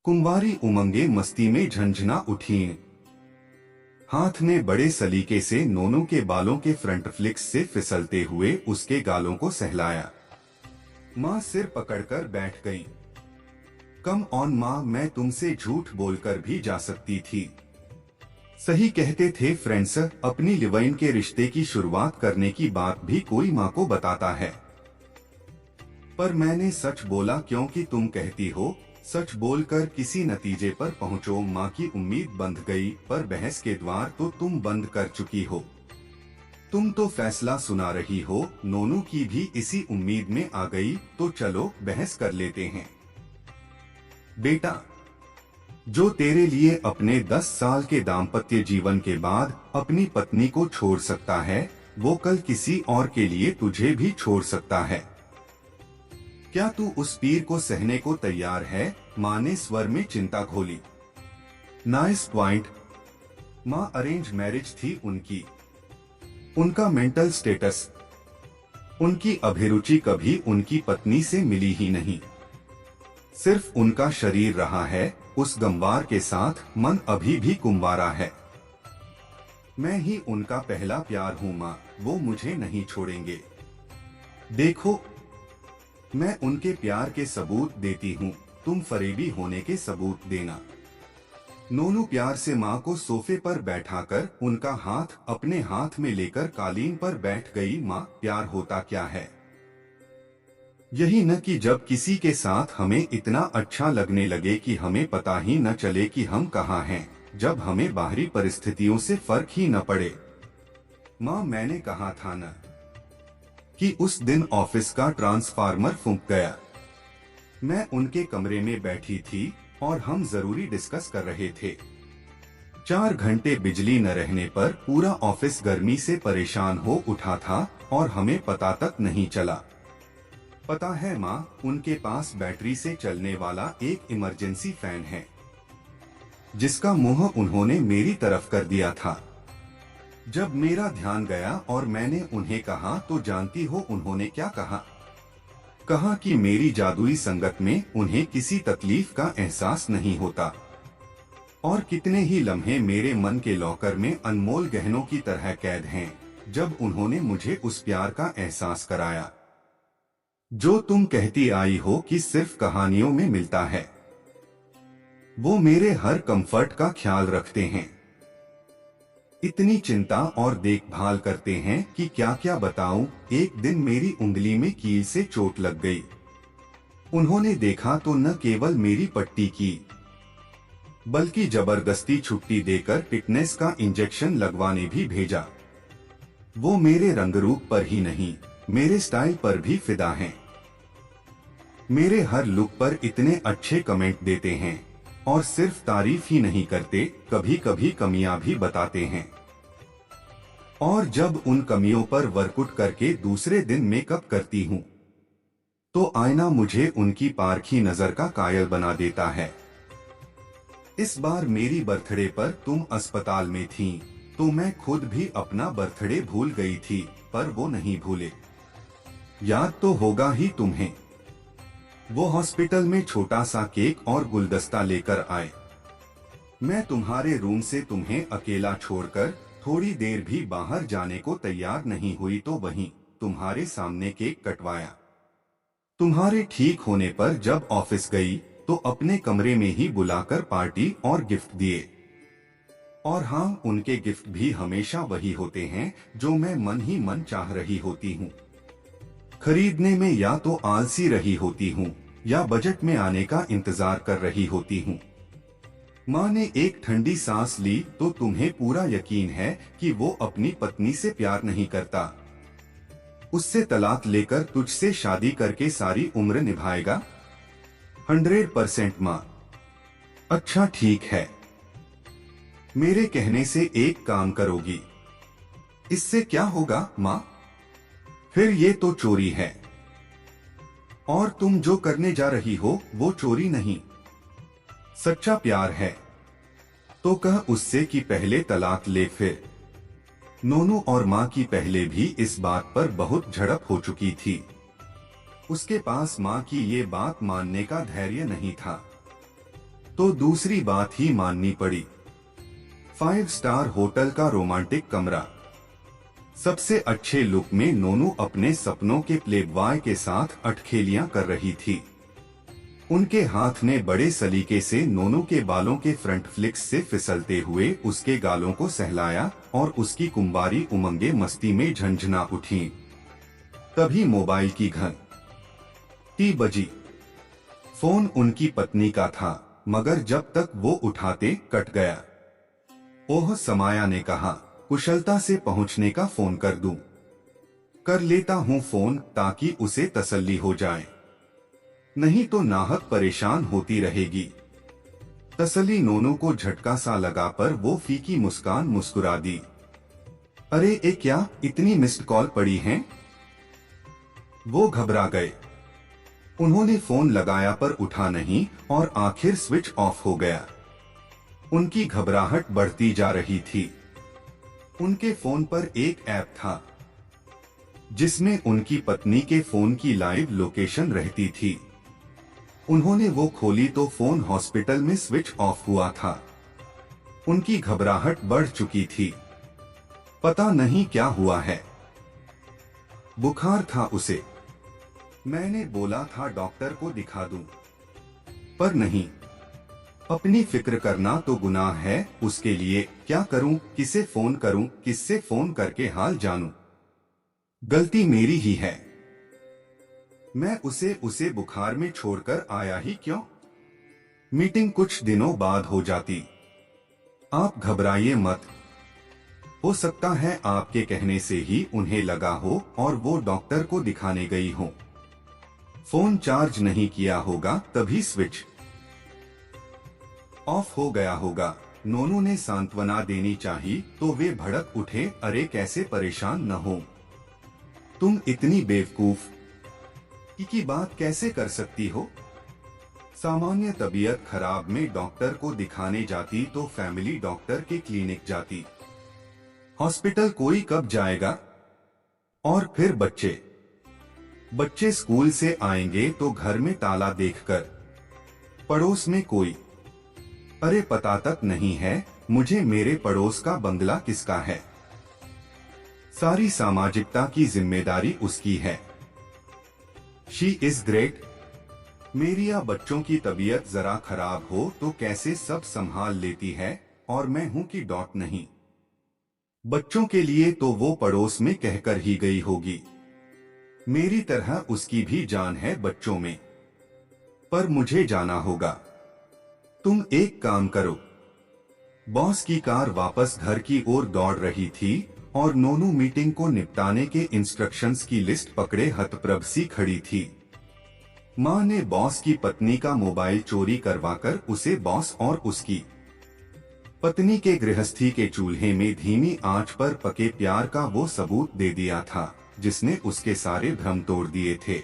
कुंवारी उमंगे मस्ती में झंझना उठीं। हाथ ने बड़े सलीके से नोनू के बालों के फ्रंट फ्लिक्स से फिसलते हुए उसके गालों को सहलाया। माँ सिर पकड़कर बैठ गई। कम ऑन माँ, मैं तुमसे झूठ बोलकर भी जा सकती थी। सही कहते थे फ्रेंड्स, अपनी लिवाइन के रिश्ते की शुरुआत करने की बात भी कोई माँ को बताता है। पर मैंने सच बोला क्योंकि तुम कहती हो सच बोलकर किसी नतीजे पर पहुंचो। माँ की उम्मीद बंध गई, पर बहस के द्वार तो तुम बंद कर चुकी हो। तुम तो फैसला सुना रही हो। नोनू की भी इसी उम्मीद में आ गई, तो चलो बहस कर लेते हैं। बेटा, जो तेरे लिए अपने 10 साल के दाम्पत्य जीवन के बाद अपनी पत्नी को छोड़ सकता है, वो कल किसी और के लिए तुझे भी छोड़ सकता है। क्या तू उस पीर को सहने को तैयार है? माँ ने स्वर में चिंता घोली। Nice point. माँ अरेंज मैरिज थी उनकी। उनका मेंटल स्टेटस, उनकी अभिरुचि कभी उनकी पत्नी से मिली ही नहीं। सिर्फ उनका शरीर रहा है। उस गंवार के साथ मन अभी भी कुंवारा है। मैं ही उनका पहला प्यार हूँ माँ, वो मुझे नहीं छोड़ेंगे। देखो, मैं उनके प्यार के सबूत देती हूँ, तुम फरेबी होने के सबूत देना। नोनू प्यार से माँ को सोफे पर बैठाकर उनका हाथ अपने हाथ में लेकर कालीन पर बैठ गई। माँ, प्यार होता क्या है? यही न कि जब किसी के साथ हमें इतना अच्छा लगने लगे कि हमें पता ही न चले कि हम कहाँ हैं, जब हमें बाहरी परिस्थितियों से फर्क ही न पड़े। माँ, मैंने कहा था न कि उस दिन ऑफिस का ट्रांसफार्मर फूंक गया। मैं उनके कमरे में बैठी थी और हम जरूरी डिस्कस कर रहे थे। 4 घंटे बिजली न रहने पर पूरा ऑफिस गर्मी से परेशान हो उठा था और हमें पता तक नहीं चला। पता है माँ, उनके पास बैटरी से चलने वाला एक इमरजेंसी फैन है, जिसका मुंह उन्होंने मेरी तरफ कर दिया था। जब मेरा ध्यान गया और मैंने उन्हें कहा तो जानती हो उन्होंने क्या कहा? कहा कि मेरी जादुई संगत में उन्हें किसी तकलीफ का एहसास नहीं होता। और कितने ही लम्हे मेरे मन के लॉकर में अनमोल गहनों की तरह कैद हैं, जब उन्होंने मुझे उस प्यार का एहसास कराया जो तुम कहती आई हो कि सिर्फ कहानियों में मिलता है। वो मेरे हर कंफर्ट का ख्याल रखते हैं, इतनी चिंता और देखभाल करते हैं कि क्या क्या बताऊं। एक दिन मेरी उंगली में कील से चोट लग गई। उन्होंने देखा तो न केवल मेरी पट्टी की, बल्कि जबरदस्ती छुट्टी देकर टिटनेस का इंजेक्शन लगवाने भी भेजा। वो मेरे रंग रूप पर ही नहीं, मेरे स्टाइल पर भी फिदा हैं। मेरे हर लुक पर इतने अच्छे कमेंट देते हैं और सिर्फ तारीफ ही नहीं करते, कभी कभी कमियां भी बताते हैं। और जब उन कमियों पर वर्कआउट करके दूसरे दिन मेकअप करती हूँ, तो आईना मुझे उनकी पारखी नजर का कायल बना देता है। इस बार मेरी बर्थडे पर तुम अस्पताल में थीं, तो मैं खुद भी अपना बर्थडे भूल गई थी, पर वो नहीं भूले। याद तो होगा ही तुम्हें। वो हॉस्पिटल में छोटा सा केक और गुलदस्ता लेकर आए। मैं तुम्हारे रूम से तुम्हें अकेला छोड़कर थोड़ी देर भी बाहर जाने को तैयार नहीं हुई, तो वहीं तुम्हारे सामने केक कटवाया। तुम्हारे ठीक होने पर जब ऑफिस गई तो अपने कमरे में ही बुलाकर पार्टी और गिफ्ट दिए। और हाँ, उनके गिफ्ट भी हमेशा वही होते हैं जो मैं मन ही मन चाह रही होती हूँ। खरीदने में या तो आलसी रही होती हूँ या बजट में आने का इंतजार कर रही होती हूँ। माँ ने एक ठंडी सांस ली। तो तुम्हें पूरा यकीन है कि वो अपनी पत्नी से प्यार नहीं करता, उससे तलाक लेकर तुझसे शादी करके सारी उम्र निभाएगा? 100% माँ। अच्छा ठीक है, मेरे कहने से एक काम करोगी? इससे क्या होगा माँ? फिर ये तो चोरी है, और तुम जो करने जा रही हो वो चोरी नहीं, सच्चा प्यार है। तो कह उससे कि पहले तलाक ले। फिर नोनू और माँ की पहले भी इस बात पर बहुत झड़प हो चुकी थी। उसके पास माँ की ये बात मानने का धैर्य नहीं था। तो दूसरी बात ही माननी पड़ी। 5 स्टार होटल का रोमांटिक कमरा। सबसे अच्छे लुक में नोनू अपने सपनों के प्लेबॉय के साथ अटखेलियां कर रही थी। उनके हाथ ने बड़े सलीके से नोनू के बालों के फ्रंट फ्लिक्स से फिसलते हुए उसके गालों को सहलाया और उसकी कुंवारी उमंगे मस्ती में झंझना उठी। तभी मोबाइल की घंटी बजी। फोन उनकी पत्नी का था, मगर जब तक वो उठाते कट गया। ओह, समाया ने कहा, कुशलता से पहुंचने का फोन कर दूं। कर लेता हूं फोन ताकि उसे तसल्ली हो जाए, नहीं तो नाहक परेशान होती रहेगी। तसल्ली नोनू को झटका सा लगा पर वो फीकी मुस्कान मुस्कुरा दी। अरे ए क्या, इतनी मिस्ड कॉल पड़ी हैं? वो घबरा गए। उन्होंने फोन लगाया पर उठा नहीं और आखिर स्विच ऑफ हो गया। उनकी घबराहट बढ़ती जा रही थी। उनके फोन पर एक ऐप था जिसमें उनकी पत्नी के फोन की लाइव लोकेशन रहती थी। उन्होंने वो खोली तो फोन हॉस्पिटल में स्विच ऑफ हुआ था। उनकी घबराहट बढ़ चुकी थी। पता नहीं क्या हुआ है। बुखार था उसे। मैंने बोला था डॉक्टर को दिखा दूं, पर नहीं। अपनी फिक्र करना तो गुनाह है, उसके लिए क्या करूं, किसे फोन करूं, किससे फोन करके हाल जानूं? गलती मेरी ही है। मैं उसे बुखार में छोड़कर आया ही क्यों? मीटिंग कुछ दिनों बाद हो जाती। आप घबराइए मत। हो सकता है आपके कहने से ही उन्हें लगा हो और वो डॉक्टर को दिखाने गई हो। फोन चार्ज नहीं किया होगा, तभी स्विच ऑफ हो गया होगा। नोनू ने सांत्वना देनी चाहिए तो वे भड़क उठे। अरे कैसे परेशान न हो, तुम इतनी बेवकूफ की बात कैसे कर सकती हो? सामान्य तबीयत खराब में डॉक्टर को दिखाने जाती तो फैमिली डॉक्टर के क्लिनिक जाती। हॉस्पिटल कोई कब जाएगा? और फिर बच्चे स्कूल से आएंगे तो घर में ताला देखकर पड़ोस में कोई, अरे पता तक नहीं है मुझे मेरे पड़ोस का बंगला किसका है। सारी सामाजिकता की जिम्मेदारी उसकी है। She is great. मेरी या बच्चों की तबीयत जरा खराब हो तो कैसे सब संभाल लेती है, और मैं हूं कि डॉट नहीं। बच्चों के लिए तो वो पड़ोस में कहकर ही गई होगी। मेरी तरह उसकी भी जान है बच्चों में। पर मुझे जाना होगा। तुम एक काम करो। बॉस की कार वापस घर की ओर दौड़ रही थी और नोनू मीटिंग को निपटाने के इंस्ट्रक्शंस की लिस्ट पकड़े हतप्रभ सी खड़ी थी। मां ने बॉस की पत्नी का मोबाइल चोरी करवाकर उसे बॉस और उसकी पत्नी के गृहस्थी के चूल्हे में धीमी आंच पर पके प्यार का वो सबूत दे दिया था जिसने उसके सारे भ्रम तोड़ दिए थे।